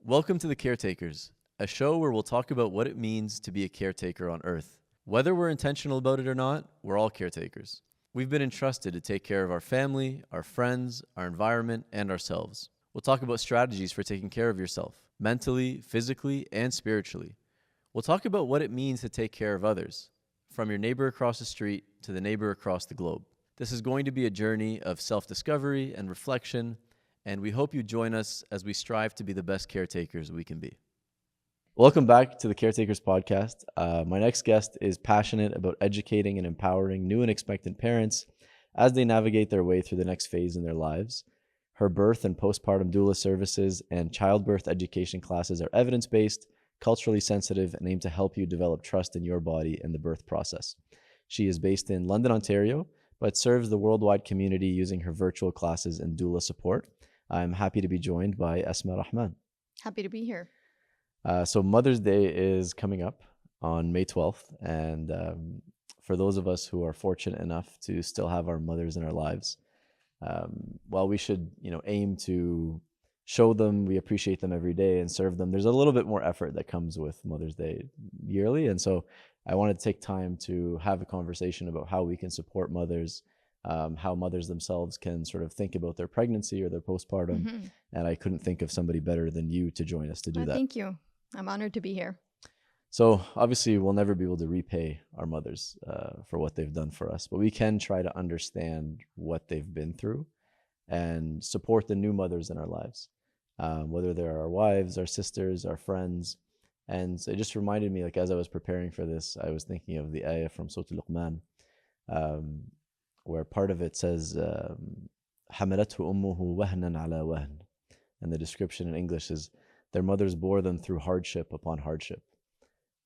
Welcome to the Caretakers, a show where we'll talk about what it means to be a caretaker on Earth. Whether we're intentional about it or not, we're all caretakers. We've been entrusted to take care of our family, our friends, our environment, and ourselves. We'll talk about strategies for taking care of yourself, mentally, physically, and spiritually. We'll talk about what it means to take care of others, from your neighbor across the street to the neighbor across the globe. This is going to be a journey of self-discovery and reflection, and we hope you join us as we strive to be the best caretakers we can be. Welcome back to the Caretakers Podcast. My next guest is passionate about educating and empowering new and expectant parents as they navigate their way through the next phase in their lives. Her birth and postpartum doula services and childbirth education classes are evidence-based, culturally sensitive, and aim to help you develop trust in your body and the birth process. She is based in London, Ontario, but serves the worldwide community using her virtual classes and doula support. I'm happy to be joined by Asma Rahman. Happy to be here. So Mother's Day is coming up on May 12th. And for those of us who are fortunate enough to still have our mothers in our lives, while we should, aim to show them we appreciate them every day and serve them, there's a little bit more effort that comes with Mother's Day yearly. And so I wanted to take time to have a conversation about how we can support mothers, how mothers themselves can sort of think about their pregnancy or their postpartum. Mm-hmm. And I couldn't think of somebody better than you to join us to do that. Thank you. I'm honored to be here. So obviously we'll never be able to repay our mothers for what they've done for us, but we can try to understand what they've been through and support the new mothers in our lives, whether they're our wives, our sisters, our friends. And so it just reminded me, as I was preparing for this, I was thinking of the ayah from Surah Luqman, where part of it says, حَمَلَتْهُ أُمُّهُ وَهْنًا عَلَى وَهْنٍ. And the description in English is, their mothers bore them through hardship upon hardship.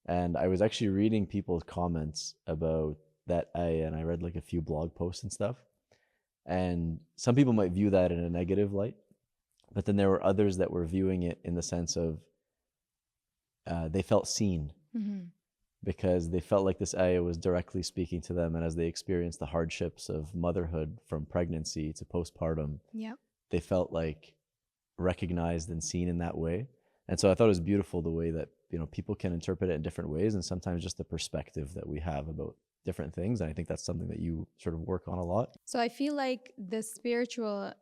And I was actually reading people's comments about that ayah, and I read a few blog posts and stuff. And some people might view that in a negative light, but then there were others that were viewing it in the sense of they felt seen. Mm-hmm. Because they felt like this ayah was directly speaking to them, and as they experienced the hardships of motherhood from pregnancy to postpartum, they felt recognized and seen in that way. And so I thought it was beautiful the way that people can interpret it in different ways, and sometimes just the perspective that we have about different things. And I think that's something that you sort of work on a lot. So I feel like the spiritual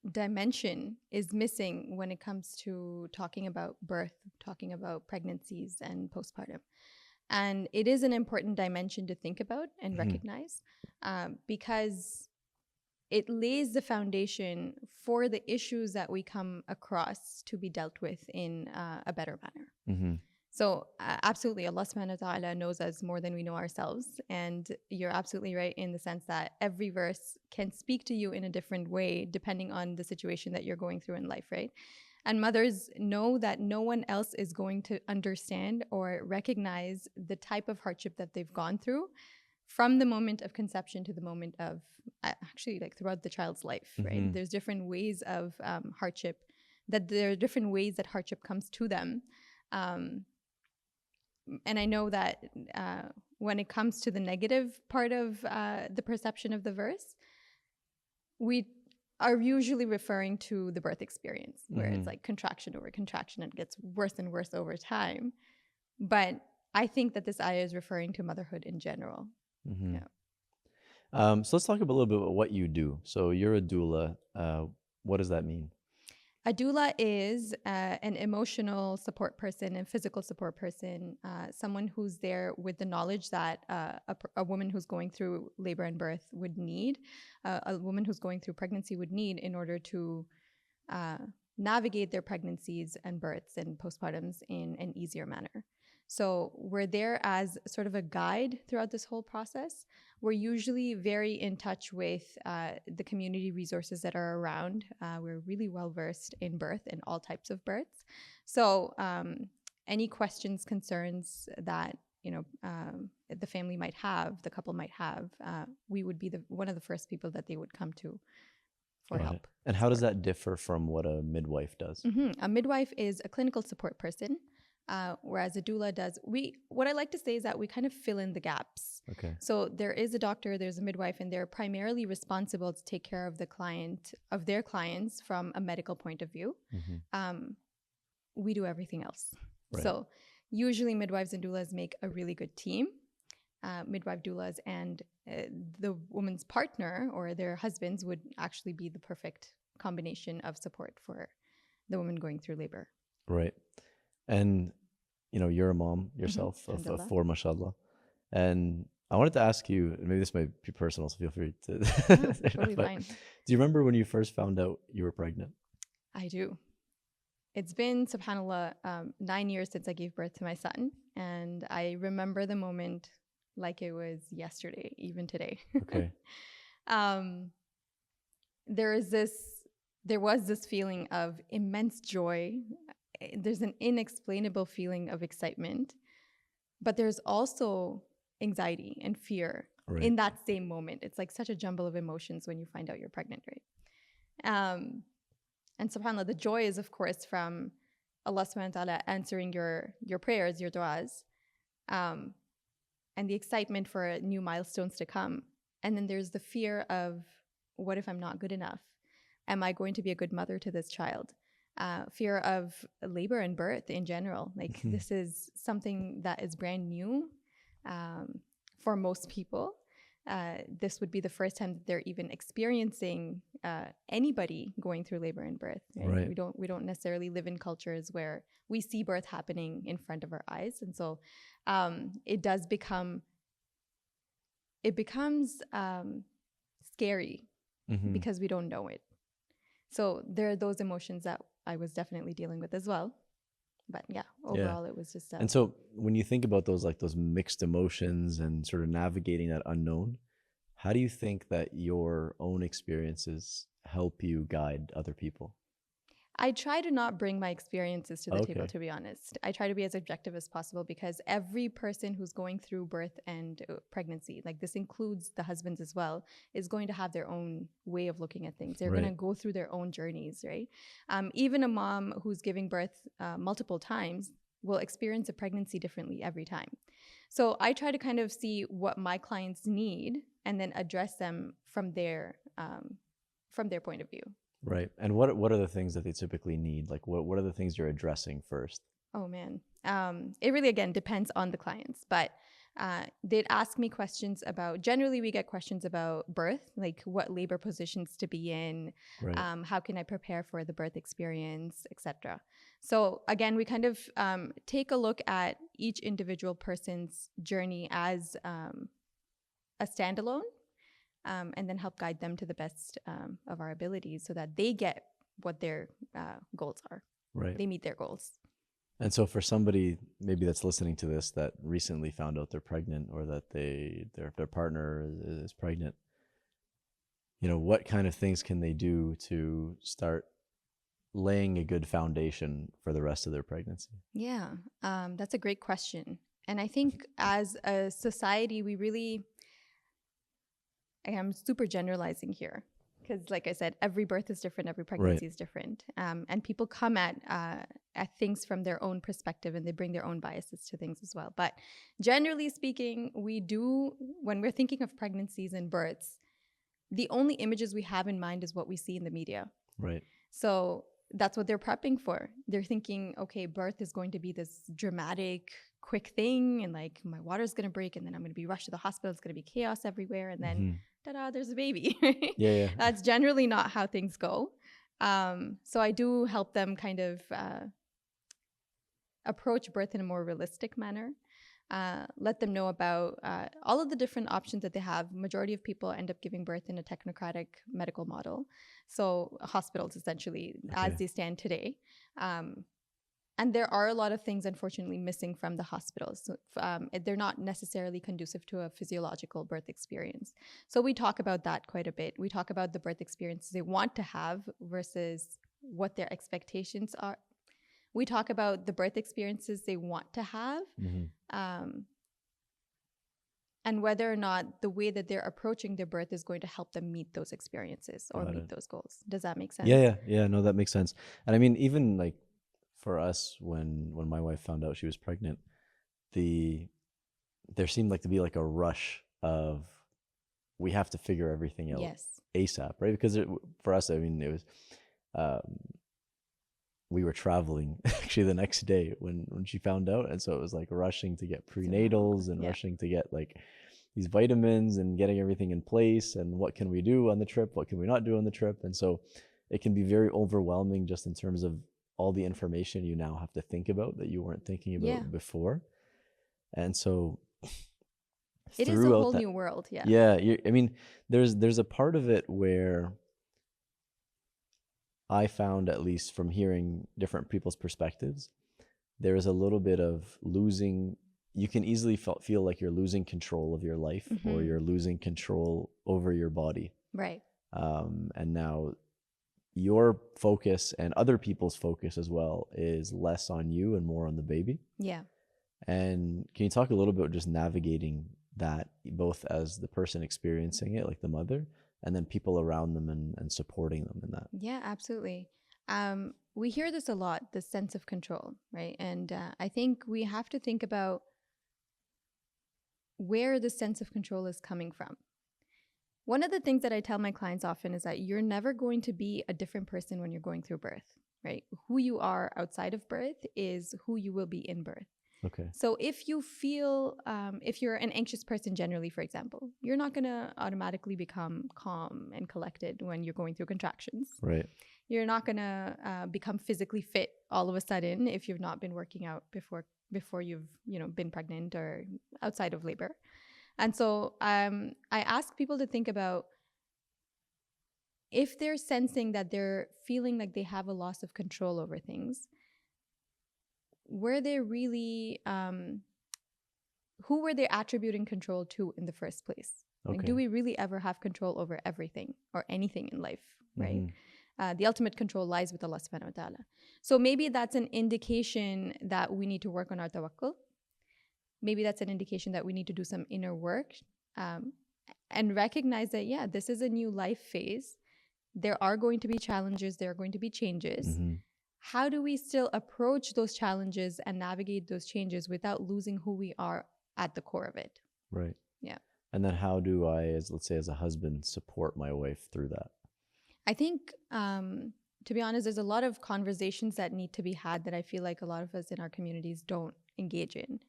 dimension is missing when it comes to talking about birth, talking about pregnancies and postpartum. And it is an important dimension to think about and recognize because it lays the foundation for the issues that we come across to be dealt with in a better manner. Mm-hmm. So absolutely, Allah subhanahu wa ta'ala knows us more than we know ourselves. And you're absolutely right in the sense that every verse can speak to you in a different way depending on the situation that you're going through in life, right? And mothers know that no one else is going to understand or recognize the type of hardship that they've gone through from the moment of conception to the moment of actually throughout the child's life, right? Mm-hmm. There's different ways of hardship, that there are different ways that hardship comes to them. And I know that when it comes to the negative part of the perception of the verse, we are usually referring to the birth experience, where it's contraction over contraction. It gets worse and worse over time. But I think that this ayah is referring to motherhood in general. Mm-hmm. Yeah. So let's talk a little bit about what you do. So you're a doula. What does that mean? A doula is an emotional support person and physical support person, someone who's there with the knowledge that a woman who's going through labor and birth would need, a woman who's going through pregnancy would need in order to navigate their pregnancies and births and postpartums in an easier manner. So we're there as sort of a guide throughout this whole process. We're usually very in touch with the community resources that are around. We're really well versed in birth and all types of births. So any questions, concerns that the family might have, the couple might have, we would be one of the first people that they would come to for help. And how does that differ from what a midwife does? Mm-hmm. A midwife is a clinical support person. Whereas a doula does, what I like to say is that we kind of fill in the gaps. Okay. So there is a doctor, there's a midwife, and they're primarily responsible to take care of their clients from a medical point of view. Mm-hmm. we do everything else. Right. So usually midwives and doulas make a really good team. Midwife doulas and the woman's partner or their husbands would actually be the perfect combination of support for the woman going through labor. Right. And, you know, you're a mom yourself of Alhamdulillah. 4, mashallah. And I wanted to ask you, and maybe this might be personal, so feel free to. Totally but fine. do you remember when you first found out you were pregnant? I do. It's been, subhanAllah, 9 years since I gave birth to my son. And I remember the moment like it was yesterday, even today. Okay. There was this feeling of immense joy. There's an inexplainable feeling of excitement, but there's also anxiety and fear Right. in that same moment. It's like such a jumble of emotions when you find out you're pregnant, right? And subhanAllah, the joy is, of course, from Allah subhanahu wa ta'ala answering your prayers, your du'as, and the excitement for new milestones to come. And then there's the fear of, what if I'm not good enough? Am I going to be a good mother to this child? Fear of labor and birth in general. Like this is something that is brand new for most people. This would be the first time that they're even experiencing anybody going through labor and birth. Right? Right. We don't necessarily live in cultures where we see birth happening in front of our eyes, and so it becomes scary because we don't know it. So there are those emotions that I was definitely dealing with as well. But yeah, overall it was just. And so when you think about those mixed emotions and sort of navigating that unknown, how do you think that your own experiences help you guide other people? I try to not bring my experiences to the table, Okay. to be honest. I try to be as objective as possible because every person who's going through birth and pregnancy, like this includes the husbands as well, is going to have their own way of looking at things. They're Right. going to go through their own journeys, right? Even a mom who's giving birth multiple times will experience a pregnancy differently every time. So I try to kind of see what my clients need and then address them from their point of view. Right. And what are the things that they typically need? Like what are the things you're addressing first? Oh man. It really, again, depends on the clients, but they'd ask me questions about, generally we get questions about birth, like what labor positions to be in, Right. how can I prepare for the birth experience, etc. So again, we kind of take a look at each individual person's journey as a standalone, and then help guide them to the best of our abilities so that they get what their goals are. Right. They meet their goals. And so for somebody maybe that's listening to this that recently found out they're pregnant or that their partner is pregnant, you know, what kind of things can they do to start laying a good foundation for the rest of their pregnancy? Yeah, that's a great question. And I think as a society, we really, I am super generalizing here because, like I said, every birth is different, every pregnancy is different, and people come at things from their own perspective, and they bring their own biases to things as well. But generally speaking, we do, when we're thinking of pregnancies and births, the only images we have in mind is what we see in the media. Right. So that's what they're prepping for. They're thinking, okay, birth is going to be this dramatic, quick thing, and like my water's going to break, and then I'm going to be rushed to the hospital. It's going to be chaos everywhere, and then ta-da, there's a baby. Yeah. That's generally not how things go. So I do help them kind of approach birth in a more realistic manner. Let them know about all of the different options that they have. Majority of people end up giving birth in a technocratic medical model. So hospitals, essentially, as they stand today. And there are a lot of things, unfortunately, missing from the hospitals. So, they're not necessarily conducive to a physiological birth experience. So we talk about that quite a bit. We talk about the birth experiences they want to have versus what their expectations are. We talk about the birth experiences they want to have, and whether or not the way that they're approaching their birth is going to help them meet those experiences or meet those goals. Does that make sense? Yeah. No, that makes sense. And I mean, even like for us, when my wife found out she was pregnant, there seemed like to be like a rush of, we have to figure everything out ASAP, right? Because for us, I mean, it was, we were traveling actually the next day when she found out. And so it was like rushing to get prenatals and rushing to get like these vitamins and getting everything in place. And what can we do on the trip? What can we not do on the trip? And so it can be very overwhelming just in terms of all the information you now have to think about that you weren't thinking about before. And so it is a whole new world. I mean, there's a part of it where I found, at least from hearing different people's perspectives, there is a little bit of losing. You can easily feel like you're losing control of your life, or you're losing control over your body. Right. And now your focus and other people's focus as well is less on you and more on the baby. Yeah. And can you talk a little bit about just navigating that, both as the person experiencing it, like the mother, and then people around them and supporting them in that? Yeah, absolutely. We hear this a lot, the sense of control, right? And I think we have to think about where the sense of control is coming from. One of the things that I tell my clients often is that you're never going to be a different person when you're going through birth, right? Who you are outside of birth is who you will be in birth. Okay. So if you feel, if you're an anxious person generally, for example, you're not going to automatically become calm and collected when you're going through contractions. Right. You're not going to become physically fit all of a sudden if you've not been working out before you've, been pregnant or outside of labor. And so I ask people to think about, if they're sensing that they're feeling like they have a loss of control over things, were they really, who were they attributing control to in the first place? Okay. Like, do we really ever have control over everything or anything in life, right? The ultimate control lies with Allah subhanahu wa ta'ala. So maybe that's an indication that we need to work on our tawakkul. Maybe that's an indication that we need to do some inner work, and recognize that, this is a new life phase. There are going to be challenges. There are going to be changes. How do we still approach those challenges and navigate those changes without losing who we are at the core of it? Right. Yeah. And then how do I, let's say as a husband, support my wife through that? I think, to be honest, there's a lot of conversations that need to be had that I feel like a lot of us in our communities don't engage in.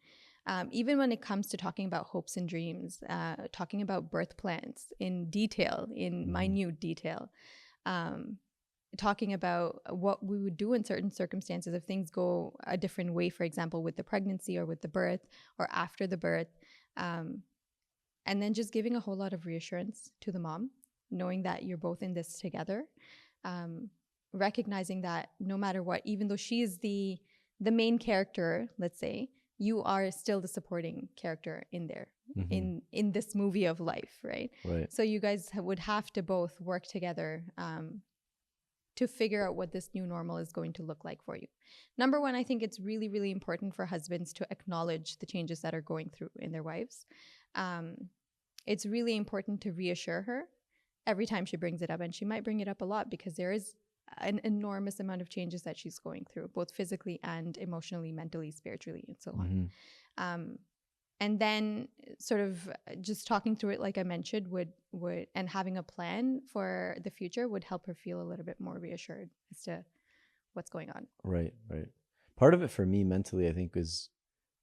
Even when it comes to talking about hopes and dreams, talking about birth plans in detail, in minute detail, talking about what we would do in certain circumstances if things go a different way, for example, with the pregnancy or with the birth or after the birth. And then just giving a whole lot of reassurance to the mom, knowing that you're both in this together, recognizing that no matter what, even though she is the main character, let's say, you are still the supporting character in there, in this movie of life, right? Right. So you guys would have to both work together to figure out what this new normal is going to look like for you. Number one, I think it's really, really important for husbands to acknowledge the changes that are going through in their wives. It's really important to reassure her every time she brings it up, and she might bring it up a lot because there is an enormous amount of changes that she's going through, both physically and emotionally, mentally, spiritually, and so on. And then sort of just talking through it, like I mentioned, would and having a plan for the future would help her feel a little bit more reassured as to what's going on. Right. Part of it for me mentally, I think, is,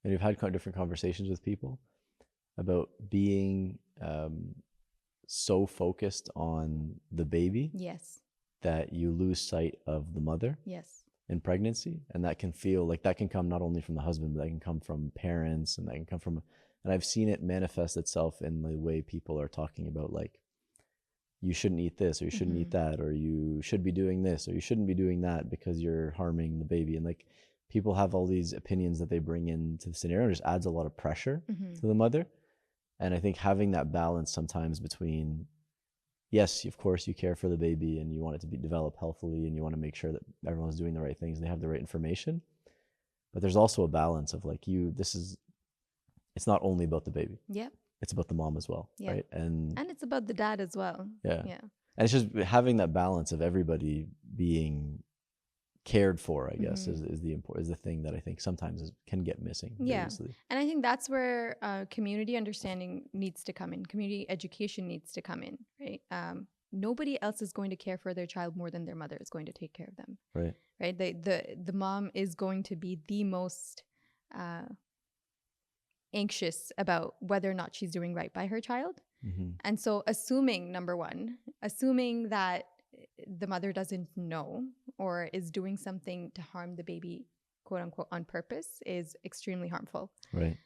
and we've had different conversations with people about being so focused on the baby. Yes. That you lose sight of the mother. Yes. In pregnancy. And that can feel like that can come not only from the husband, but that can come from parents, and that can come from, and I've seen it manifest itself in the way people are talking about, like, you shouldn't eat this, or you shouldn't eat that, or you should be doing this, or you shouldn't be doing that because you're harming the baby. And like, people have all these opinions that they bring into the scenario. It just adds a lot of pressure to the mother. And I think having that balance sometimes between, yes, of course, you care for the baby and you want it to be developed healthily, and you want to make sure that everyone's doing the right things and they have the right information. But there's also a balance of like, it's not only about the baby. Yeah. It's about the mom as well. Yeah. Right. And it's about the dad as well. Yeah. And it's just having that balance of everybody being cared for, I guess, is the thing that I think sometimes can get missing. Yeah. And I think that's where community understanding needs to come in. Community education needs to come in, right? nobody else is going to care for their child more than their mother is going to take care of them. Right. The mom is going to be the most anxious about whether or not she's doing right by her child. Mm-hmm. And so assuming that the mother doesn't know or is doing something to harm the baby, quote unquote, on purpose is extremely harmful. Right.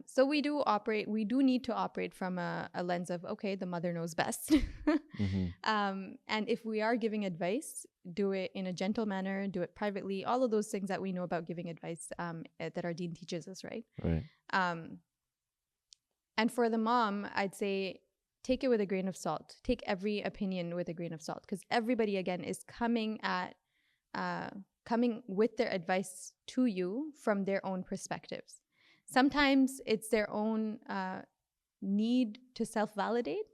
So we do need to operate from a lens of, okay, the mother knows best. Mm-hmm. And if we are giving advice, do it in a gentle manner, do it privately, all of those things that we know about giving advice that our dean teaches us, right? Right. And for the mom, I'd say take it with a grain of salt. Take every opinion with a grain of salt, because everybody, again, is coming with their advice to you from their own perspectives. Sometimes it's their own need to self-validate.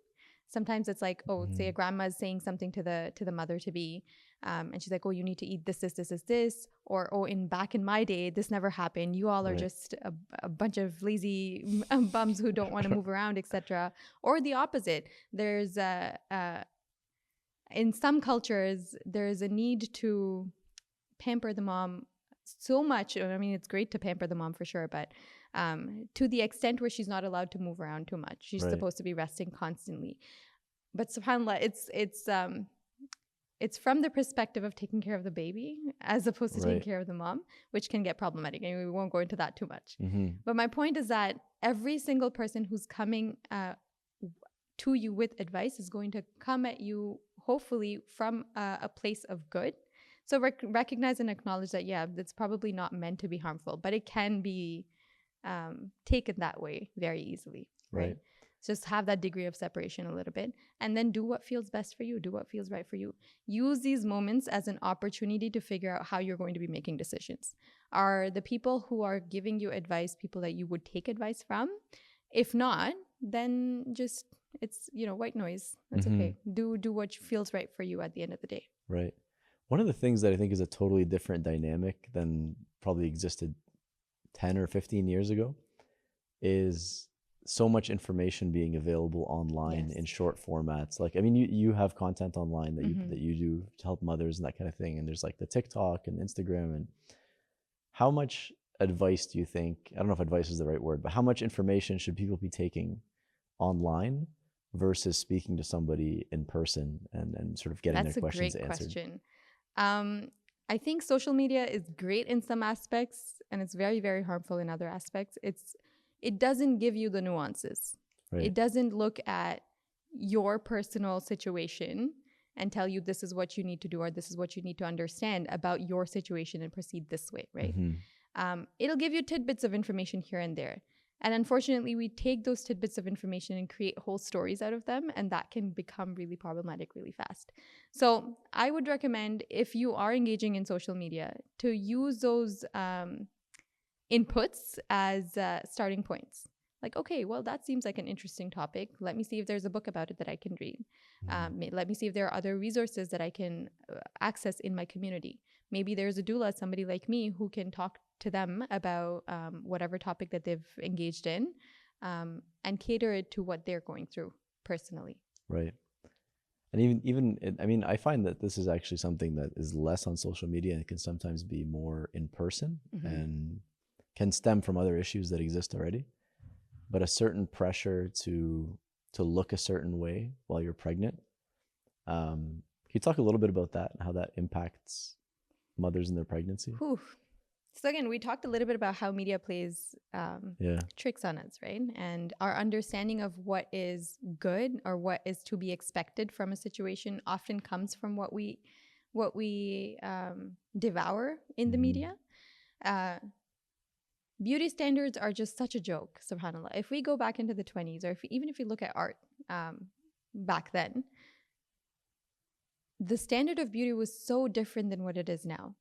Sometimes it's like, say a grandma is saying something to the mother-to-be, and she's like, oh, you need to eat this. Or, back in my day, this never happened. You all are just a bunch of lazy bums who don't want to move around, etc. Or the opposite. There's in some cultures, there's a need to pamper the mom so much. I mean, it's great to pamper the mom for sure, but to the extent where she's not allowed to move around too much. She's supposed to be resting constantly. But subhanAllah, it's from the perspective of taking care of the baby as opposed to taking care of the mom, which can get problematic. And we won't go into that too much. Mm-hmm. But my point is that every single person who's coming to you with advice is going to come at you, hopefully, from a place of good. So recognize and acknowledge that, it's probably not meant to be harmful, but it can be taken that way very easily. Right. Just have that degree of separation a little bit, and then do what feels best for you. Do what feels right for you. Use these moments as an opportunity to figure out how you're going to be making decisions. Are the people who are giving you advice people that you would take advice from? If not, then just, it's, white noise. That's okay. Do what feels right for you at the end of the day. Right. One of the things that I think is a totally different dynamic than probably existed 10 or 15 years ago is so much information being available online in short formats. Like, I mean, you have content online that you do to help mothers and that kind of thing. And there's like the TikTok and Instagram. And how much advice do you think, I don't know if advice is the right word, but how much information should people be taking online versus speaking to somebody in person and sort of getting their questions answered? That's a great question. I think social media is great in some aspects and it's very, very harmful in other aspects. It doesn't give you the nuances. Right. It doesn't look at your personal situation and tell you this is what you need to do or this is what you need to understand about your situation and proceed this way, right? It'll give you tidbits of information here and there. And unfortunately, we take those tidbits of information and create whole stories out of them, and that can become really problematic really fast. So I would recommend, if you are engaging in social media, to use those inputs as starting points. Like, okay, well, that seems like an interesting topic. Let me see if there's a book about it that I can read. Let me see if there are other resources that I can access in my community. Maybe there's a doula, somebody like me, who can talk to them about whatever topic that they've engaged in and cater it to what they're going through personally. Right. And even I mean, I find that this is actually something that is less on social media and can sometimes be more in person and can stem from other issues that exist already. But a certain pressure to look a certain way while you're pregnant. Can you talk a little bit about that and how that impacts mothers in their pregnancy? So again, we talked a little bit about how media plays tricks on us, right? And our understanding of what is good or what is to be expected from a situation often comes from what we devour in the media. Beauty standards are just such a joke, subhanAllah. If we go back into the 20s, or even if we look at art back then, the standard of beauty was so different than what it is now.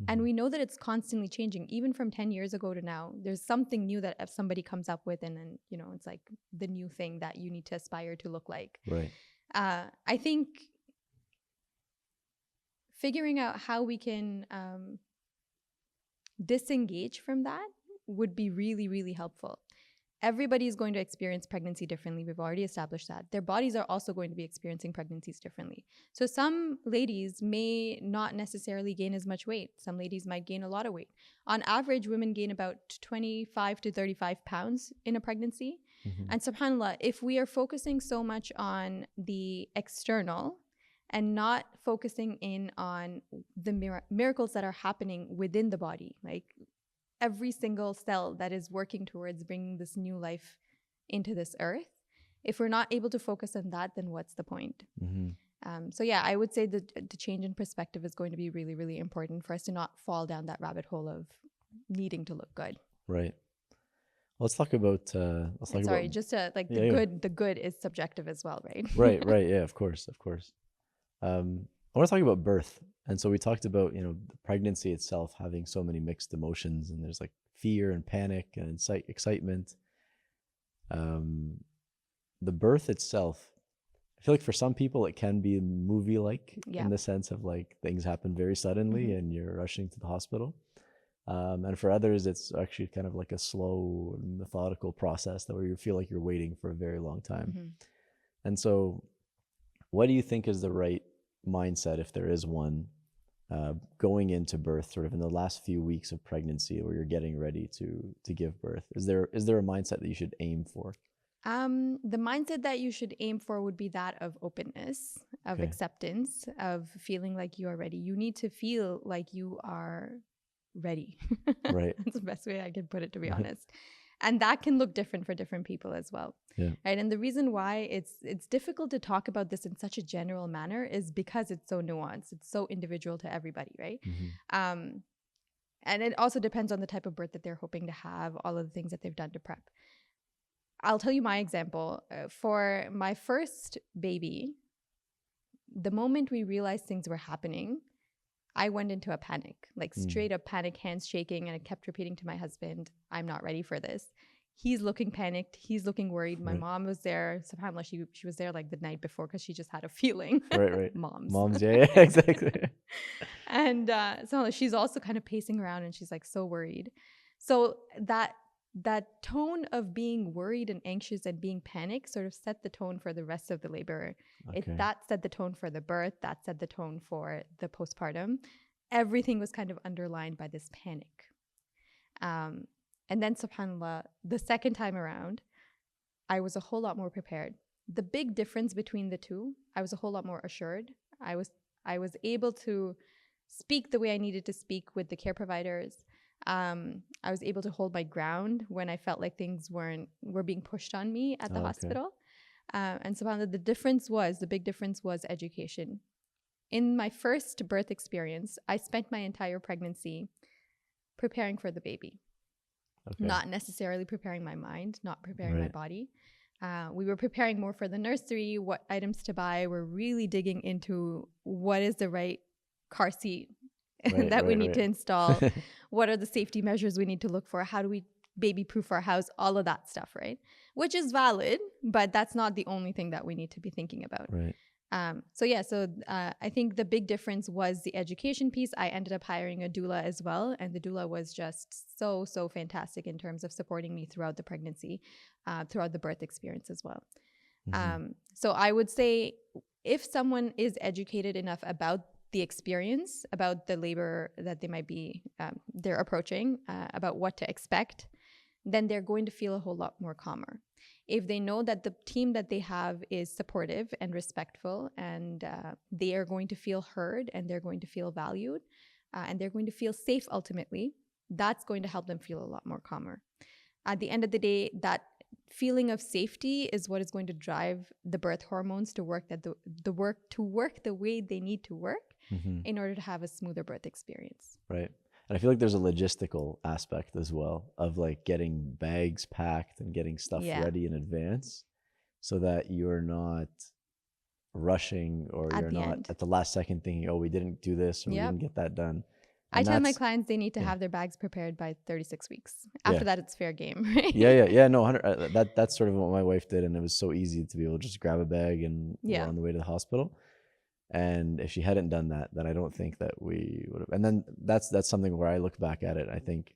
And we know that it's constantly changing. Even from 10 years ago to now, there's something new that if somebody comes up with, and then, it's like the new thing that you need to aspire to look like. Right. I think figuring out how we can disengage from that would be really, really helpful. everybody is going to experience pregnancy differently. We've already established that. Their bodies are also going to be experiencing pregnancies differently. So some ladies may not necessarily gain as much weight. Some ladies might gain a lot of weight. On average, women gain about 25 to 35 pounds in a pregnancy. And subhanAllah, if we are focusing so much on the external and not focusing in on the miracles that are happening within the body, like every single cell that is working towards bringing this new life into this earth, if we're not able to focus on that, then what's the point? So yeah, I would say that the change in perspective is going to be really, really important for us to not fall down that rabbit hole of needing to look good. Right. Let's talk about. The good is subjective as well, right? Right. Yeah, of course. I want to talk about birth. And so we talked about, the pregnancy itself having so many mixed emotions, and there's like fear and panic and excitement. The birth itself, I feel like for some people it can be movie-like in the sense of like things happen very suddenly and you're rushing to the hospital. And for others, it's actually kind of like a slow, methodical process where you feel like you're waiting for a very long time. And so what do you think is the right mindset, if there is one, going into birth, sort of in the last few weeks of pregnancy where you're getting ready to give birth? Is there a mindset that you should aim for? The mindset that you should aim for would be that of openness, of acceptance, of feeling like you are ready. You need to feel like you are ready. Right. That's the best way I can put it, to be honest. And that can look different for different people as well. Right. And the reason why it's difficult to talk about this in such a general manner is because it's so nuanced. It's so individual to everybody, right? And it also depends on the type of birth that they're hoping to have, all of the things that they've done to prep. I'll tell you my example. For my first baby, the moment we realized things were happening, I went into a panic, like straight up panic, hands shaking. And I kept repeating to my husband, I'm not ready for this. He's looking panicked. He's looking worried. My mom was there. SubhanAllah, she was there like the night before because she just had a feeling. Right. Moms, yeah, exactly. And so she's also kind of pacing around and she's like so worried. So that tone of being worried and anxious and being panicked sort of set the tone for the rest of the labor. That set the tone for the birth. That set the tone for the postpartum. Everything was kind of underlined by this panic. And then, subhanAllah, the second time around, I was a whole lot more prepared. The big difference between the two, I was a whole lot more assured. I was able to speak the way I needed to speak with the care providers. I was able to hold my ground when I felt like things were being pushed on me at the hospital. And subhanAllah, the big difference was education. In my first birth experience, I spent my entire pregnancy preparing for the baby. Not necessarily preparing my mind, not preparing my body. We were preparing more for the nursery, what items to buy. We're really digging into what is the right car seat that we need to install. What are the safety measures we need to look for? How do we baby-proof our house? All of that stuff, right? Which is valid, but that's not the only thing that we need to be thinking about. Right. So I think the big difference was the education piece. I ended up hiring a doula as well, and the doula was just so fantastic in terms of supporting me throughout the pregnancy, throughout the birth experience as well. So I would say if someone is educated enough about the experience, about the labor that they might be they're approaching, about what to expect, then they're going to feel a whole lot more calmer. If they know that the team that they have is supportive and respectful, and they are going to feel heard, and they're going to feel valued, and they're going to feel safe ultimately, that's going to help them feel a lot more calmer. At the end of the day, that feeling of safety is what is going to drive the birth hormones to work the way they need to work in order to have a smoother birth experience. Right. And I feel like there's a logistical aspect as well of like getting bags packed and getting stuff ready in advance so that you're not rushing or you're not at the last second thinking, oh, we didn't do this or we didn't get that done. I tell my clients they need to have their bags prepared by 36 weeks. After that, it's fair game, right? Yeah. No, 100. That's sort of what my wife did, and it was so easy to be able to just grab a bag and we're on the way to the hospital. And if she hadn't done that, then I don't think that we would have. And then that's something where I look back at it. I think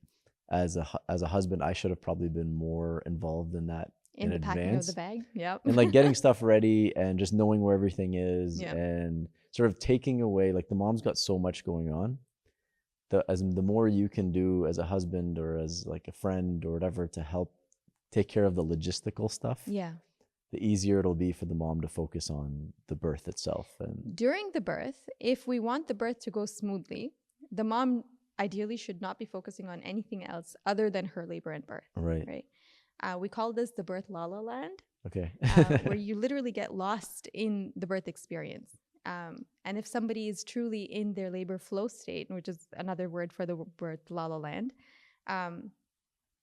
as a husband, I should have probably been more involved in that In in the packing of the advance, bag. Yep. and like getting stuff ready and just knowing where everything is, Yeah. and sort of taking away, like, the mom's got so much going on. The more you can do as a husband or as like a friend or whatever to help take care of the logistical stuff, Yeah. the easier it'll be for the mom to focus on the birth itself. And During the birth, if we want the birth to go smoothly, the mom ideally should not be focusing on anything else other than her labor and birth. right. Right. We call this the birth la la land, Okay. where you literally get lost in the birth experience. And if somebody is truly in their labor flow state, which is another word for the birth la la land,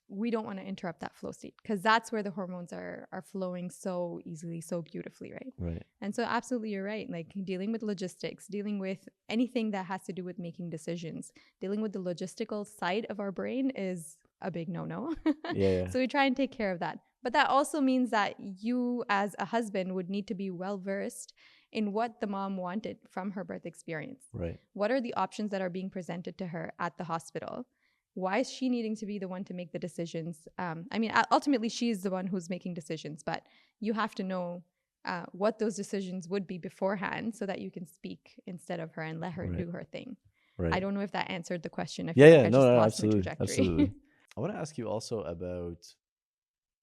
we don't want to interrupt that flow state, because that's where the hormones are flowing so easily, so beautifully, right? Right. And so absolutely, you're right. Like dealing with logistics, dealing with anything that has to do with making decisions, dealing with the logistical side of our brain is a big no-no. Yeah. So we try and take care of that. But that also means that you as a husband would need to be well versed in what the mom wanted from her birth experience. Right. What are the options that are being presented to her at the hospital? Why is she needing to be the one to make the decisions? I mean, ultimately, she's the one who's making decisions, but you have to know what those decisions would be beforehand so that you can speak instead of her and let her Right. do her thing. Right. I don't know if that answered the question. I Yeah. feel Yeah. like I No. just No. lost my Absolutely. trajectory. Absolutely. I want to ask you also about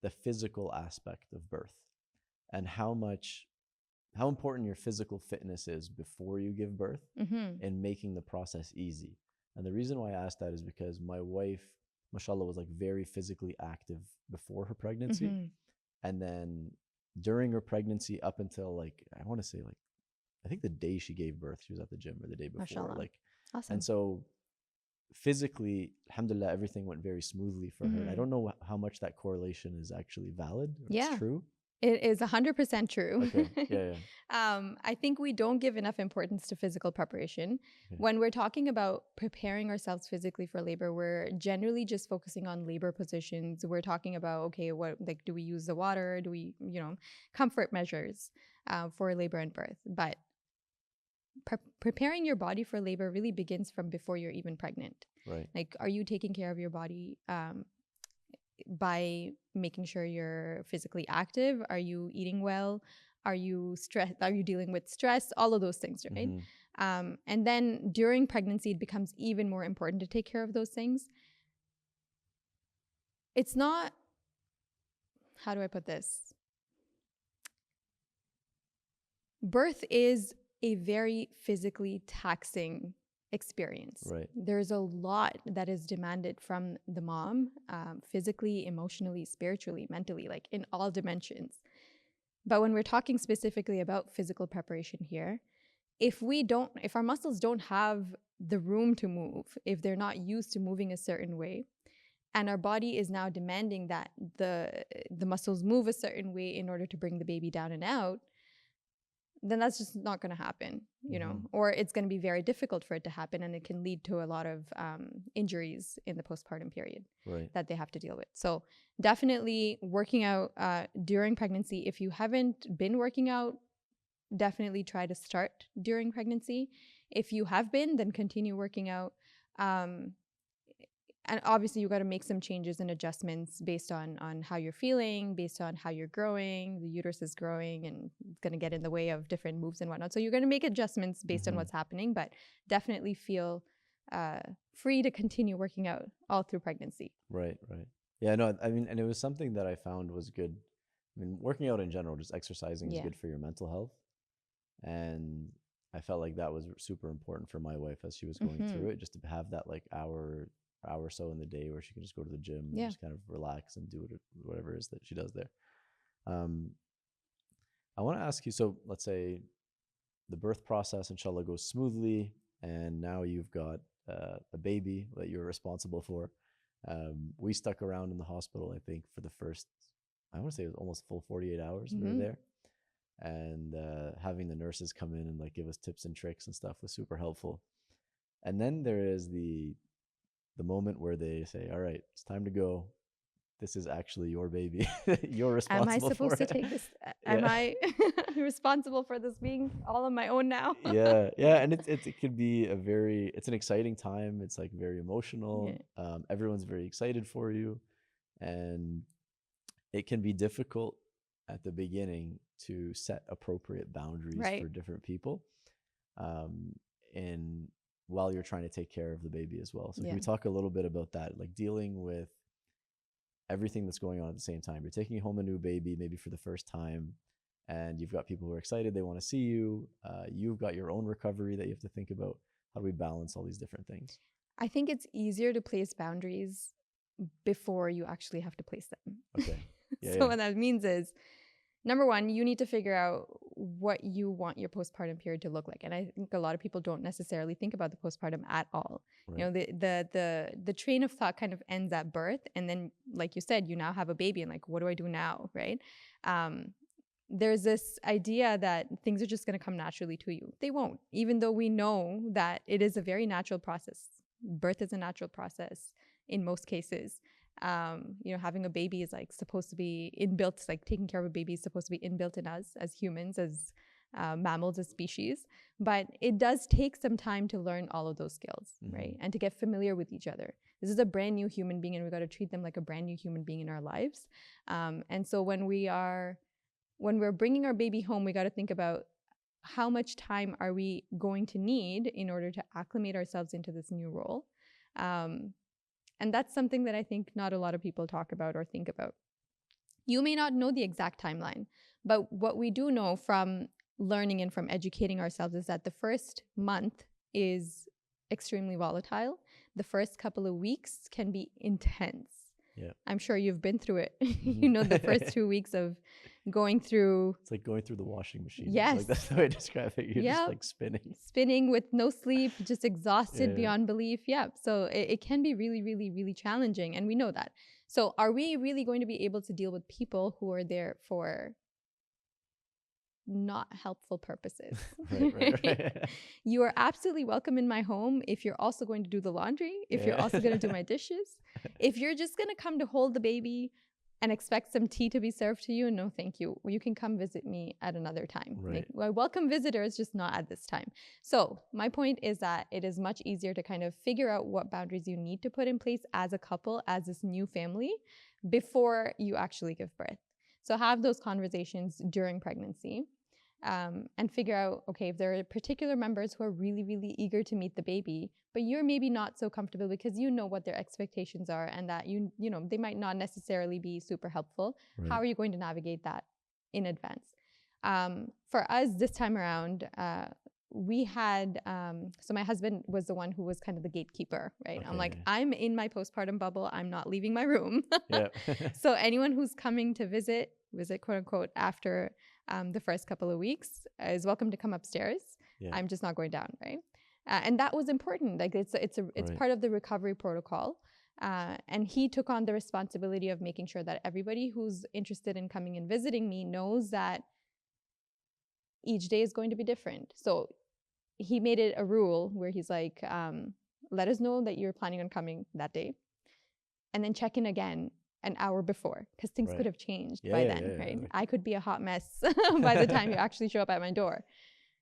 the physical aspect of birth and how important your physical fitness is before you give birth Mm-hmm. and making the process easy. And the reason why I asked that is because my wife, mashallah, was like very physically active before her pregnancy. Mm-hmm. And then during her pregnancy, up until like, I want to say like, I think the day she gave birth, she was at the gym, or the day before. Mashallah. Like, Awesome. and so physically, alhamdulillah, everything went very smoothly for her. And I don't know how much that correlation is actually valid or Yeah. it's true. It is 100% true. Okay. Yeah. I think we don't give enough importance to physical preparation. Okay. When we're talking about preparing ourselves physically for labor, we're generally just focusing on labor positions. We're talking about, okay, what, like, do we use the water? Do we, comfort measures for labor and birth? But preparing your body for labor really begins from before you're even pregnant. Right. Like, are you taking care of your body by making sure you're physically active? Are you eating well? Are you stressed? Are you dealing with stress? All of those things, right? Mm-hmm. And then during pregnancy, it becomes even more important to take care of those things. It's not, how do I put this? Birth is a very physically taxing experience. Right. There's a lot that is demanded from the mom, physically, emotionally, spiritually, mentally, like in all dimensions. But when we're talking specifically about physical preparation here, if our muscles don't have the room to move, if they're not used to moving a certain way, and our body is now demanding that the muscles move a certain way in order to bring the baby down and out, then that's just not going to happen, or it's going to be very difficult for it to happen, and it can lead to a lot of injuries in the postpartum period that they have to deal with. So definitely working out during pregnancy. If you haven't been working out, definitely try to start during pregnancy. If you have been, then continue working out. And obviously, you got to make some changes and adjustments based on how you're feeling, based on how you're growing. The uterus is growing and it's going to get in the way of different moves and whatnot. So you're going to make adjustments based on what's happening, but definitely feel free to continue working out all through pregnancy. Right. Yeah, no, I mean, and it was something that I found was good. I mean, working out in general, just exercising is good for your mental health. And I felt like that was super important for my wife as she was going through it, just to have that like hour or so in the day where she can just go to the gym and just kind of relax and do whatever it is that she does there. I want to ask you, so let's say the birth process, inshallah, goes smoothly, and now you've got a baby that you're responsible for. We stuck around in the hospital, I think, for the first, I want to say it was almost full 48 hours we were there. And having the nurses come in and like give us tips and tricks and stuff was super helpful. And then there is the moment where they say, all right, it's time to go. this is actually your baby. You're Am responsible I supposed for to it. take this? Am I responsible for this being all on my own now? Yeah, and it could be it's an exciting time. It's like very emotional. Everyone's very excited for you, and it can be difficult at the beginning to set appropriate boundaries Right. for different people, and while you're trying to take care of the baby as well. So can we talk a little bit about that, like dealing with everything that's going on at the same time? You're taking home a new baby, maybe for the first time, and you've got people who are excited, they want to see you. You've got your own recovery that you have to think about. How do we balance all these different things? I think it's easier to place boundaries before you actually have to place them. Okay. What that means is, number one, you need to figure out what you want your postpartum period to look like. And I think a lot of people don't necessarily think about the postpartum at all. Right. You know, the train of thought kind of ends at birth. And then, like you said, you now have a baby and like, what do I do now? Right. There's this idea that things are just going to come naturally to you. They won't, even though we know that it is a very natural process. Birth is a natural process in most cases. You know, having a baby is like supposed to be inbuilt. It's like taking care of a baby is supposed to be inbuilt in us as humans, as mammals, as species. But it does take some time to learn all of those skills, right? And to get familiar with each other. This is a brand new human being, and we got to treat them like a brand new human being in our lives. And so when we're bringing our baby home, we got to think about how much time are we going to need in order to acclimate ourselves into this new role. And that's something that I think not a lot of people talk about or think about. You may not know the exact timeline, but what we do know from learning and from educating ourselves is that the first month is extremely volatile. The first couple of weeks can be intense. Yeah. I'm sure you've been through it. You know, the first 2 weeks of going through. It's like going through the washing machine. Yes. Like that's the way I describe it. You're just like spinning. Spinning with no sleep, just exhausted beyond belief. Yeah. So it can be really, really, really challenging. And we know that. So are we really going to be able to deal with people who are there for not helpful purposes? Right. You are absolutely welcome in my home if you're also going to do the laundry, if you're also going to do my dishes, if you're just going to come to hold the baby and expect some tea to be served to you, no thank you. You can come visit me at another time. Right. Like, I welcome visitors, just not at this time. So my point is that it is much easier to kind of figure out what boundaries you need to put in place as a couple, as this new family, before you actually give birth. So have those conversations during pregnancy. And figure out, okay, if there are particular members who are really, really eager to meet the baby, but you're maybe not so comfortable because you know what their expectations are and that you know, they might not necessarily be super helpful. Right. How are you going to navigate that in advance? For us this time around, we had, so my husband was the one who was kind of the gatekeeper, right? Okay. I'm like, I'm in my postpartum bubble. I'm not leaving my room. Yeah. So anyone who's coming to visit quote unquote, after the first couple of weeks is welcome to come upstairs. Yeah. I'm just not going down, right? And that was important. Like it's Right. part of the recovery protocol. And he took on the responsibility of making sure that everybody who's interested in coming and visiting me knows that each day is going to be different. So he made it a rule where he's like, let us know that you're planning on coming that day, and then check in again an hour before, because things Right. could have changed Yeah, by yeah, then, yeah, right? like- I could be a hot mess by the time you actually show up at my door.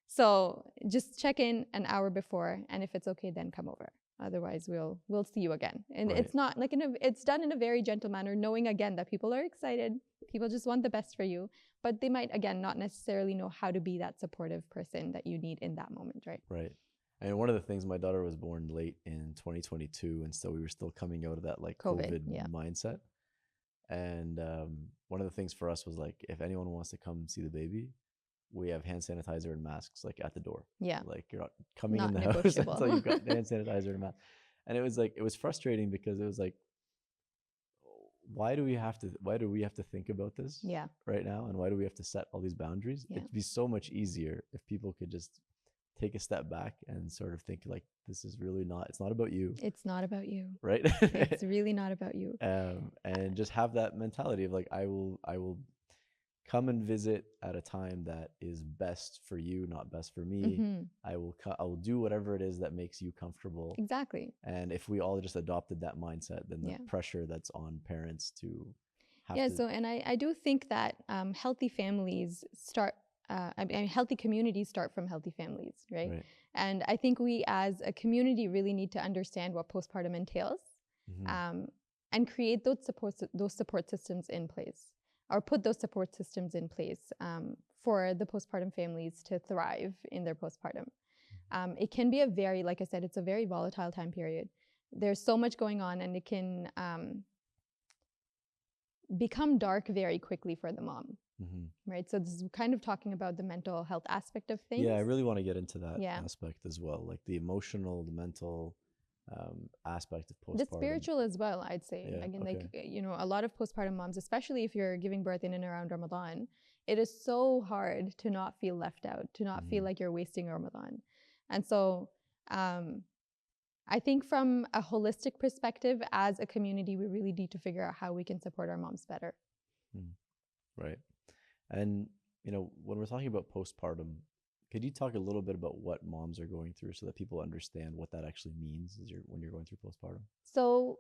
So just check in an hour before, and if it's okay, then come over. Otherwise, we'll see you again. And Right. it's not like it's done in a very gentle manner, knowing again that people are excited, people just want the best for you, but they might again not necessarily know how to be that supportive person that you need in that moment, right? Right. And one of the things, my daughter was born late in 2022, and so we were still coming out of that like COVID yeah. mindset. And one of the things for us was like, if anyone wants to come see the baby, we have hand sanitizer and masks like at the door. Yeah. Like you're not coming Not in the house negotiable. until you've got hand sanitizer and mask. And it was frustrating because it was like, why do we have to think about this Yeah. right now? And why do we have to set all these boundaries? Yeah. It'd be so much easier if people could just take a step back and sort of think like, this is really it's not about you. It's not about you. Right. It's really not about you. And just have that mentality of like, I will come and visit at a time that is best for you, not best for me. Mm-hmm. I will do whatever it is that makes you comfortable. Exactly. And if we all just adopted that mindset, then the Yeah. pressure that's on parents to have Yeah. to. So, and I do think that healthy families start, I mean, healthy communities start from healthy families, right? Right. And I think we as a community really need to understand what postpartum entails, and create those support systems in place, or put those support systems in place for the postpartum families to thrive in their postpartum. It can be a very, like I said, it's a very volatile time period. There's so much going on, and it can become dark very quickly for the mom. Right. So this is kind of talking about the mental health aspect of things. Yeah, I really want to get into that Yeah. aspect as well, like the emotional, the mental aspect of postpartum. The spiritual as well, I'd say. Yeah, Again, okay. like, you know, a lot of postpartum moms, especially if you're giving birth in and around Ramadan, it is so hard to not feel left out, to not feel like you're wasting Ramadan. And so I think from a holistic perspective, as a community, we really need to figure out how we can support our moms better. Right. And, you know, when we're talking about postpartum, could you talk a little bit about what moms are going through so that people understand what that actually means when you're going through postpartum? So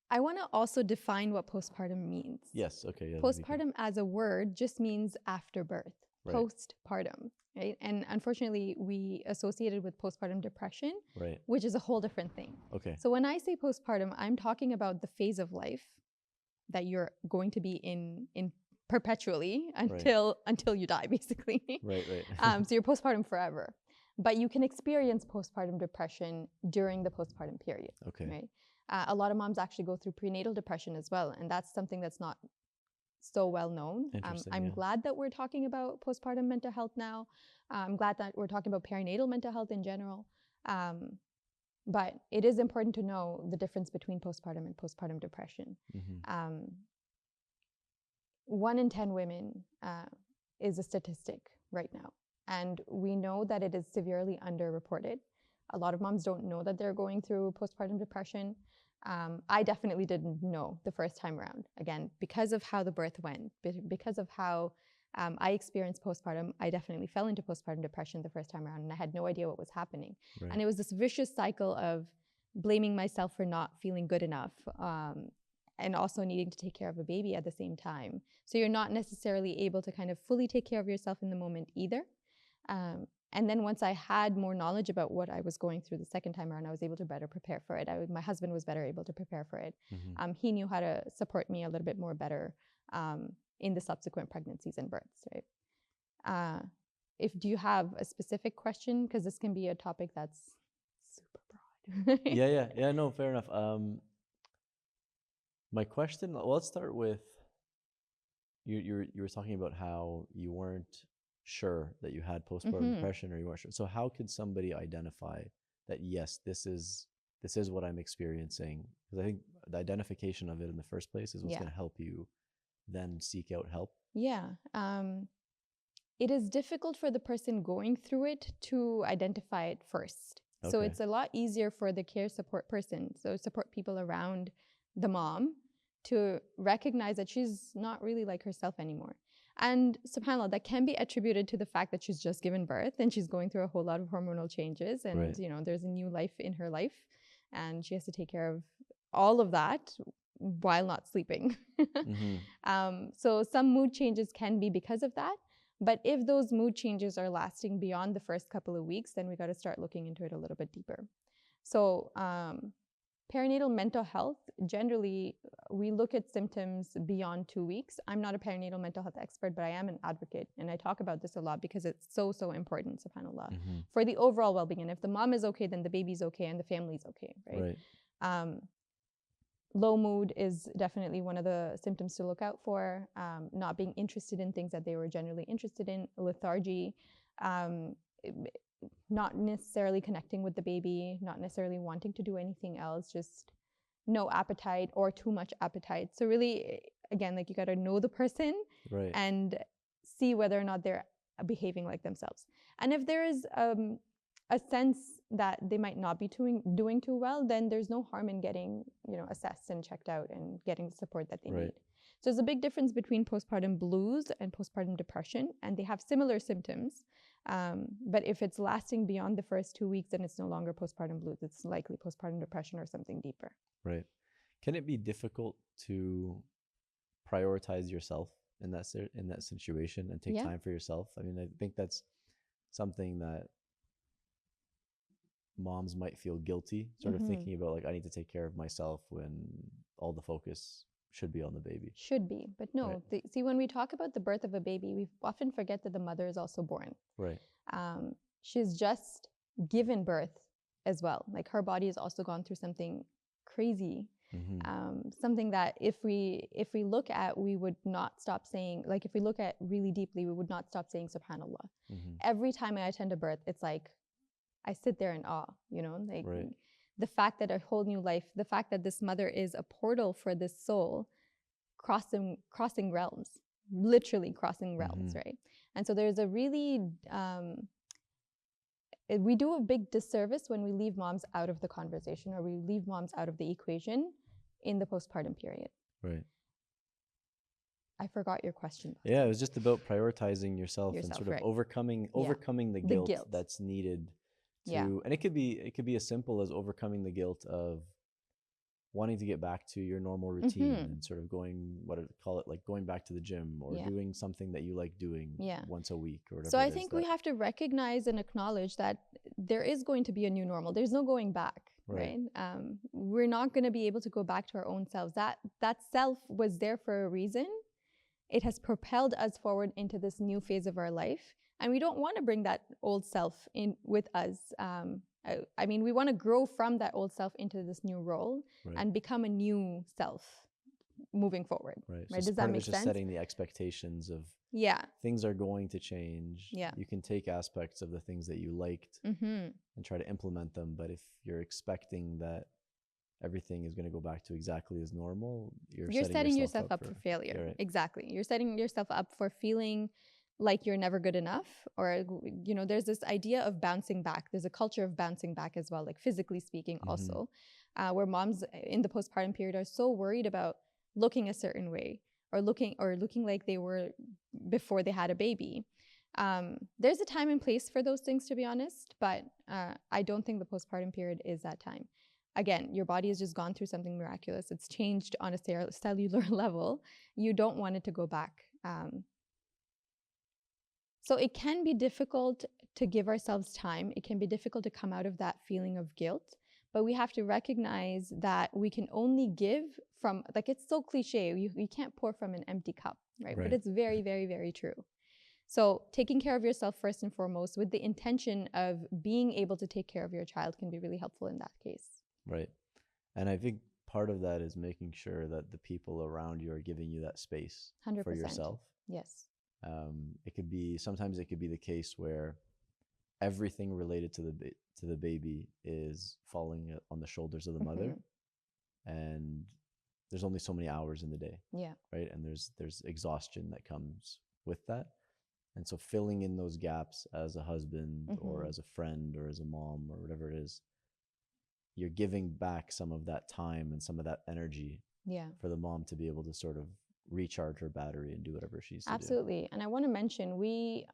I want to also define what postpartum means. Yes. Okay. Yeah, Postpartum as a word just means after birth. Right. Postpartum, right? And unfortunately, we associate it with postpartum depression, right, which is a whole different thing. Okay. So when I say postpartum, I'm talking about the phase of life that you're going to be in perpetually until you die, basically. Right. So you're postpartum forever. But you can experience postpartum depression during the postpartum period. Okay. Right? A lot of moms actually go through prenatal depression as well, and that's something that's not so well known. I'm glad that we're talking about postpartum mental health now. I'm glad that we're talking about perinatal mental health in general. But it is important to know the difference between postpartum and postpartum depression. 1 in 10 women is a statistic right now. And we know that it is severely underreported. A lot of moms don't know that they're going through postpartum depression. I definitely didn't know the first time around. Again, because of how the birth went, because of how I experienced postpartum, I definitely fell into postpartum depression the first time around, and I had no idea what was happening. Right. And it was this vicious cycle of blaming myself for not feeling good enough, and also needing to take care of a baby at the same time. So you're not necessarily able to kind of fully take care of yourself in the moment either. And then once I had more knowledge about what I was going through the second time around, I was able to better prepare for it. My husband was better able to prepare for it. He knew how to support me a little bit more better in the subsequent pregnancies and births, right? Do you have a specific question? Because this can be a topic that's super broad. Yeah, no, fair enough. My question, well, let's start with, you were talking about how you weren't sure that you had postpartum depression, or you weren't sure. So how could somebody identify that, yes, this is what I'm experiencing? Because I think the identification of it in the first place is what's going to help you then seek out help. Yeah. It is difficult for the person going through it to identify it first. Okay. So it's a lot easier for the care support person, so support people around the mom, to recognize that she's not really like herself anymore. And subhanAllah, that can be attributed to the fact that she's just given birth and she's going through a whole lot of hormonal changes, and you know, there's a new life in her life, and she has to take care of all of that while not sleeping. So some mood changes can be because of that. But if those mood changes are lasting beyond the first couple of weeks, then we got to start looking into it a little bit deeper. So perinatal mental health, generally, we look at symptoms beyond 2 weeks. I'm not a perinatal mental health expert, but I am an advocate. And I talk about this a lot because it's so, so important, subhanAllah, for the overall well-being. And if the mom is okay, then the baby's okay and the family's okay, right? Low mood is definitely one of the symptoms to look out for. Not being interested in things that they were generally interested in, lethargy, not necessarily connecting with the baby, not necessarily wanting to do anything else, just no appetite or too much appetite. So really, again, like, you got to know the person and see whether or not they're behaving like themselves. And if there is a sense that they might not be doing too well, then there's no harm in getting, assessed and checked out and getting the support that they need. So there's a big difference between postpartum blues and postpartum depression, and they have similar symptoms. But if it's lasting beyond the first 2 weeks, then it's no longer postpartum blues. It's likely postpartum depression or something deeper. Right. Can it be difficult to prioritize yourself in that situation and take Yeah. time for yourself? I mean, I think that's something that moms might feel guilty, sort of thinking about like, I need to take care of myself when all the focus should be on the baby. Should be, but no. Right. See, when we talk about the birth of a baby, we often forget that the mother is also born. Right. She's just given birth as well. Like her body has also gone through something crazy. Something that if we look at, we would not stop saying, like if we look at really deeply, we would not stop saying subhanallah. Every time I attend a birth, it's like I sit there in awe, you know, like Right. the fact that a whole new life, the fact that this mother is a portal for this soul, crossing realms, literally crossing realms, right? And so there's a really we do a big disservice when we leave moms out of the conversation, or we leave moms out of the equation in the postpartum period. Right. I forgot your question. Yeah, it was just about prioritizing yourself and sort of right. overcoming the guilt that's needed to, and it could be as simple as overcoming the guilt of wanting to get back to your normal routine and sort of going back to the gym or doing something that you like doing once a week or whatever. So I think we have to recognize and acknowledge that there is going to be a new normal. There's no going back, right? We're not going to be able to go back to our own selves. That self was there for a reason. It has propelled us forward into this new phase of our life. And we don't want to bring that old self in with us. I mean, we want to grow from that old self into this new role and become a new self moving forward. Right. Right? So Does that make sense? Just setting the expectations of things are going to change. Yeah. You can take aspects of the things that you liked and try to implement them. But if you're expecting that everything is going to go back to exactly as normal, you're setting yourself up for failure. Right. Exactly. You're setting yourself up for feeling like you're never good enough, or, you know, there's this idea of bouncing back. There's a culture of bouncing back as well, like physically speaking also, where moms in the postpartum period are so worried about looking a certain way or looking like they were before they had a baby. There's a time and place for those things, to be honest, but I don't think the postpartum period is that time. Again, your body has just gone through something miraculous. It's changed on a cellular level. You don't want it to go back. So it can be difficult to give ourselves time. It can be difficult to come out of that feeling of guilt, but we have to recognize that we can only give from, like, it's so cliche, you can't pour from an empty cup, right? But it's very, very, very true. So taking care of yourself first and foremost with the intention of being able to take care of your child can be really helpful in that case. Right. And I think part of that is making sure that the people around you are giving you that space 100%. for yourself. Yes. Sometimes it could be the case where everything related to the baby is falling on the shoulders of the mother, and there's only so many hours in the day. Yeah. Right. And there's exhaustion that comes with that. And so filling in those gaps as a husband or as a friend or as a mom or whatever it is, you're giving back some of that time and some of that energy for the mom to be able to sort of recharge her battery and do whatever she's to do. Absolutely. And I want to mention, we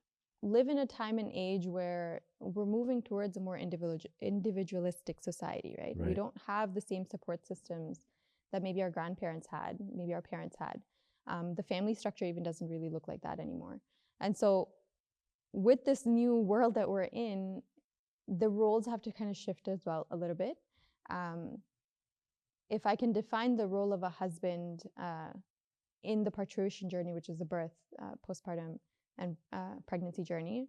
live in a time and age where we're moving towards a more individualistic society, right? We don't have the same support systems that maybe our grandparents had, maybe our parents had. The family structure even doesn't really look like that anymore. And so with this new world that we're in, the roles have to kind of shift as well a little bit. If I can define the role of a husband in the parturition journey, which is the birth, postpartum, and pregnancy journey,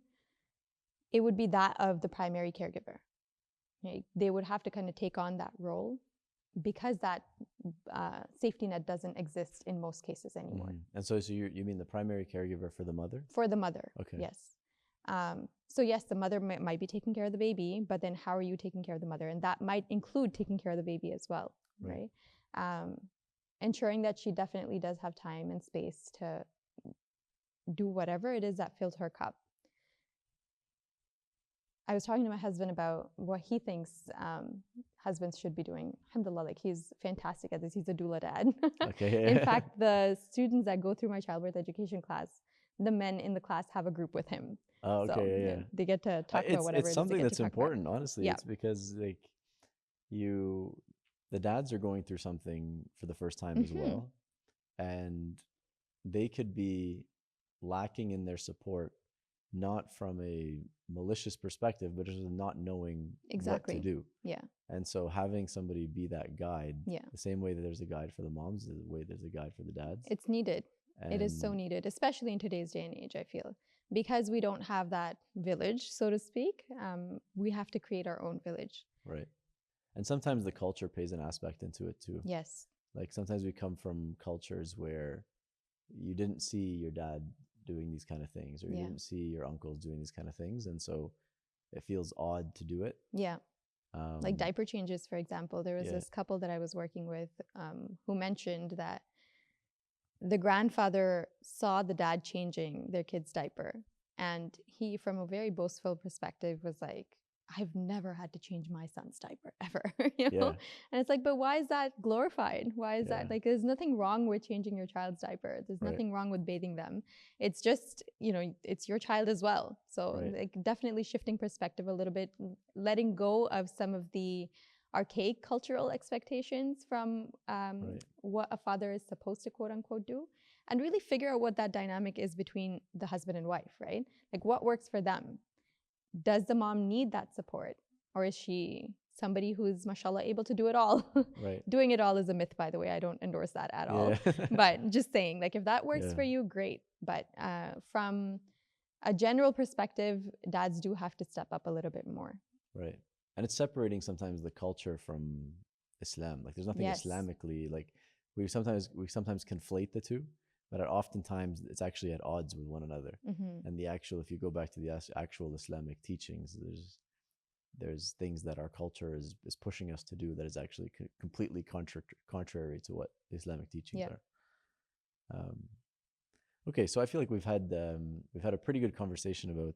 it would be that of the primary caregiver. Right? They would have to kind of take on that role because that safety net doesn't exist in most cases anymore. And so you mean the primary caregiver for the mother? For the mother, okay. Yes. So yes, the mother might be taking care of the baby, but then how are you taking care of the mother? And that might include taking care of the baby as well, right? Ensuring that she definitely does have time and space to do whatever it is that fills her cup. I was talking to my husband about what he thinks husbands should be doing. Alhamdulillah, like he's fantastic at this. He's a doula dad. Okay. In fact, the students that go through my childbirth education class, the men in the class have a group with him. Oh, So okay. Yeah. they get to talk about whatever It's it is something they get that's to talk about. important, honestly. Yeah. It's because like the dads are going through something for the first time as well, and they could be lacking in their support, not from a malicious perspective, but just not knowing what to do. Yeah. And so having somebody be that guide, Yeah. the same way that there's a guide for the moms, the way there's a guide for the dads. It's needed. It is so And- needed, especially in today's day and age, I feel. Because we don't have that village, so to speak, we have to create our own village. Right. And sometimes the culture plays an aspect into it too. Yes. Like sometimes we come from cultures where you didn't see your dad doing these kind of things, or you didn't see your uncles doing these kind of things. And so it feels odd to do it. Yeah. Like diaper changes, for example. There was this couple that I was working with who mentioned that the grandfather saw the dad changing their kid's diaper. And he, from a very boastful perspective, was like, I've never had to change my son's diaper ever, you know? Yeah. And it's like, but why is that glorified? Why is that like, there's nothing wrong with changing your child's diaper. There's nothing wrong with bathing them. It's just, you know, it's your child as well. So like definitely shifting perspective a little bit, letting go of some of the archaic cultural expectations from what a father is supposed to quote unquote do, and really figure out what that dynamic is between the husband and wife, right? Like what works for them. Does the mom need that support, or is she somebody who's mashallah able to do it all? Doing it all is a myth, by the way. I don't endorse that at all. But just saying, like if that works for you, great. But from a general perspective, dads do have to step up a little bit more. Right. And it's separating sometimes the culture from Islam. Like there's nothing Islamically, like we sometimes conflate the two, but oftentimes it's actually at odds with one another. And the actual, if you go back to the actual Islamic teachings, there's things that our culture is pushing us to do that is actually completely contrary to what the Islamic teachings are. Okay, so I feel like we've had a pretty good conversation about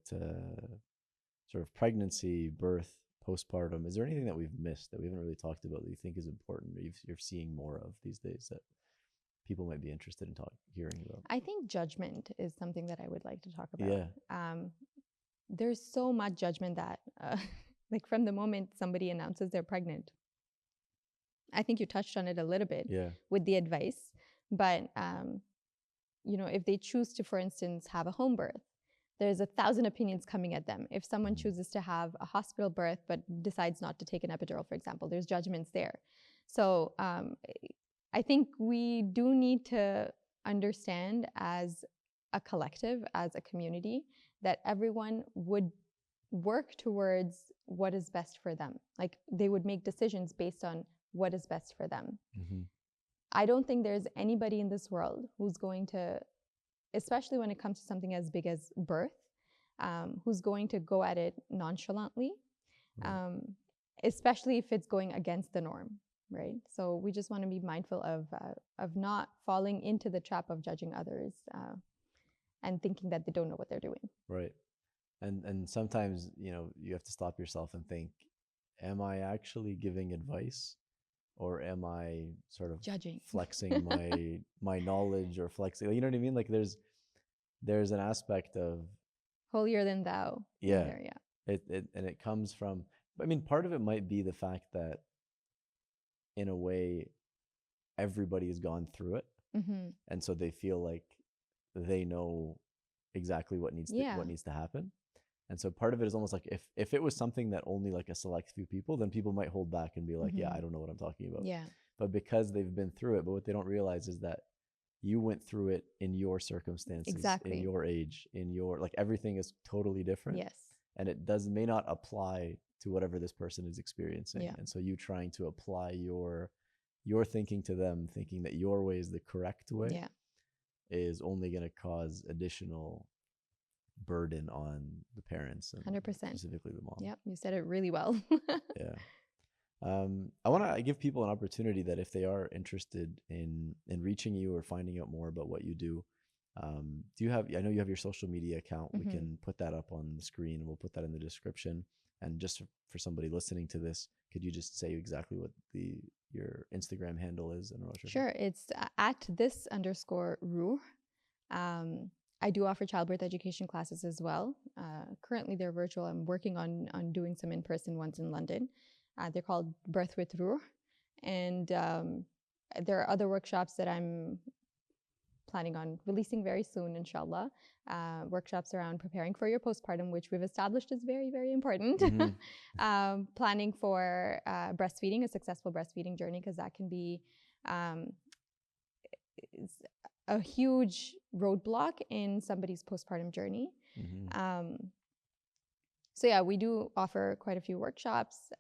sort of pregnancy, birth, postpartum. Is there anything that we've missed that we haven't really talked about that you think is important, or you're seeing more of these days that people might be interested in hearing about? I think judgment is something that I would like to talk about. Yeah. There's so much judgment that, like from the moment somebody announces they're pregnant, I think you touched on it a little bit with the advice, but you know, if they choose to, for instance, have a home birth, there's 1,000 opinions coming at them. If someone chooses to have a hospital birth but decides not to take an epidural, for example, there's judgments there. So I think we do need to understand as a collective, as a community, that everyone would work towards what is best for them. Like they would make decisions based on what is best for them. I don't think there's anybody in this world who's going to, especially when it comes to something as big as birth, who's going to go at it nonchalantly, especially if it's going against the norm, right? So we just want to be mindful of not falling into the trap of judging others and thinking that they don't know what they're doing. Right. And sometimes, you know, you have to stop yourself and think, am I actually giving advice? Or am I sort of judging, flexing my knowledge, or flexing, you know what I mean? Like there's an aspect of holier than thou. There, It comes from, I mean, part of it might be the fact that in a way everybody has gone through it, and so they feel like they know exactly what needs to happen. And so part of it is almost like if it was something that only like a select few people, then people might hold back and be like, I don't know what I'm talking about. But because they've been through it, but what they don't realize is that you went through it in your circumstances, in your age, in your, like everything is totally different. And it may not apply to whatever this person is experiencing. And so you trying to apply your thinking to them, thinking that your way is the correct way, is only going to cause additional burden on the parents and 100%. specifically the mom. Yep, you said it really well. I want to give people an opportunity that if they are interested in reaching you or finding out more about what you do, I know you have your social media account. We can put that up on the screen and we'll put that in the description. And just for somebody listening to this, could you just say exactly what your Instagram handle is? And Sure. It's at @this_Ruh. I do offer childbirth education classes as well. Currently, they're virtual. I'm working on doing some in-person ones in London. They're called Birth with Ruh. And there are other workshops that I'm planning on releasing very soon, inshallah. Workshops around preparing for your postpartum, which we've established is very, very important. Mm-hmm. Planning for breastfeeding, a successful breastfeeding journey, because that can be a huge roadblock in somebody's postpartum journey. Mm-hmm. So yeah, we do offer quite a few workshops.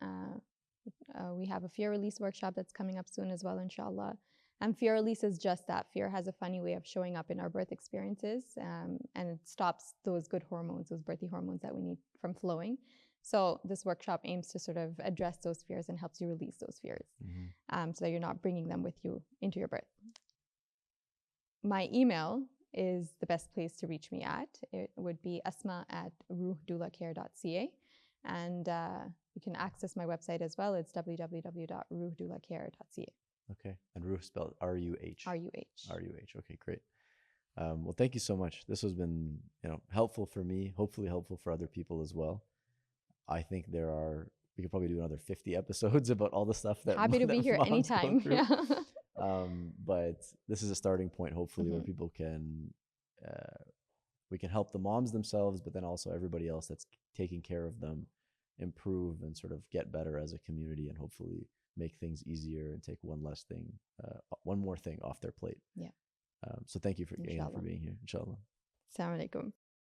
We have a fear release workshop that's coming up soon as well, inshallah. And fear release is just that. Fear has a funny way of showing up in our birth experiences, and it stops those good hormones, those birthy hormones that we need from flowing. So this workshop aims to sort of address those fears and helps you release those fears, so that you're not bringing them with you into your birth. My email is the best place to reach me at. It would be asma@ruhdoulacare.ca. And you can access my website as well. It's www.ruhdoulacare.ca. Okay. And Ruh spelled R-U-H. R-U-H. R-U-H. Okay, great. Well, thank you so much. This has been, helpful for me, hopefully helpful for other people as well. I think we could probably do another 50 episodes about all the stuff that Happy to be here anytime. Yeah. But this is a starting point, hopefully, where people we can help the moms themselves, but then also everybody else that's taking care of them improve and sort of get better as a community, and hopefully make things easier and take one more thing off their plate. Yeah. So thank you again for being here. Inshallah. Assalamu alaikum.